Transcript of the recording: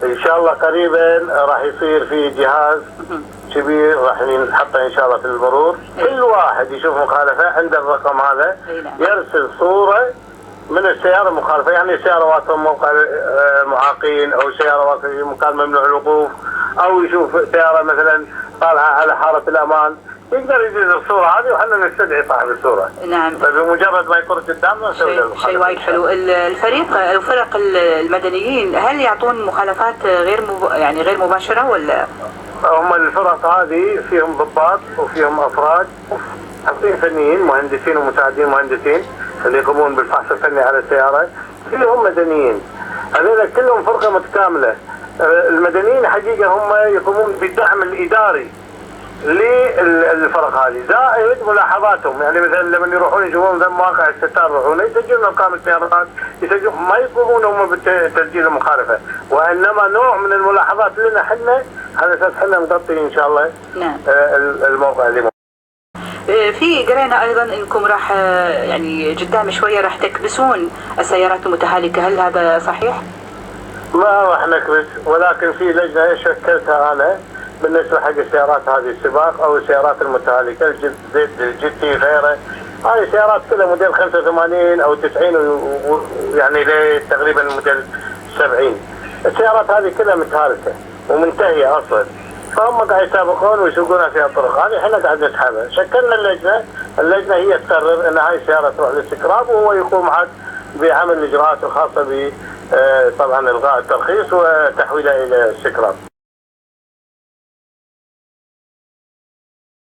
ان شاء الله قريبا راح يصير في جهاز كبير راح نحطه ان شاء الله في المرور، كل واحد يشوف مخالفه عنده الرقم هذا يرسل صوره من السياره المخالفه، يعني سياره واقفه موقع معاقين او سياره واقفه في مكان ممنوع الوقوف، او يشوف سياره مثلا طالعه على حاره الامان، يقدر يجيز الصوره هذه وحنا نستدعي صاحب الصوره. نعم. فبمجرد ما يطر قدامنا نسوي له شيء وايد حلو. الفرق المدنيين هل يعطون مخالفات يعني غير مباشره ولا؟ هم الفرق هذه فيهم ضباط وفيهم افراد حاطين فنيين مهندسين ومساعدين مهندسين اللي يقومون بالفحص الفني على السياره، فيهم مدنيين، هذول كلهم فرقه متكامله. المدنيين حقيقه هم يقومون بالدعم الاداري للفرق هذه، زائد ملاحظاتهم، يعني مثلا لما يروحون يشوفون ذم مواقع الستار يروحون يسجلون ارقام السيارات، يسجلون ما يقومون هم بتسجيل المخالفه، وانما نوع من الملاحظات لنا احنا على اساس احنا نغطي ان شاء الله نعم. الموقع اللي في قرينا ايضا انكم راح يعني قدام شويه راح تكبسون السيارات المتهالكه، هل هذا صحيح؟ ما راح نكبس، ولكن في لجنه شكلتها انا بالنسبه حق السيارات هذه السباق او السيارات المتهالكه الجي تي غيره، هذه السيارات كلها موديل 85 او 90 يعني تقريبا موديل 70، السيارات هذه كلها متهالكه ومنتهيه اصلا، فهم قاعد يسابقون ويسوقونها في الطرق هذه، احنا قاعد نسحبها، شكلنا اللجنه هي تقرر ان هاي السياره تروح للاستكراب وهو يقوم عاد بعمل الاجراءات الخاصه ب طبعا الغاء الترخيص وتحويلها الى استكراب.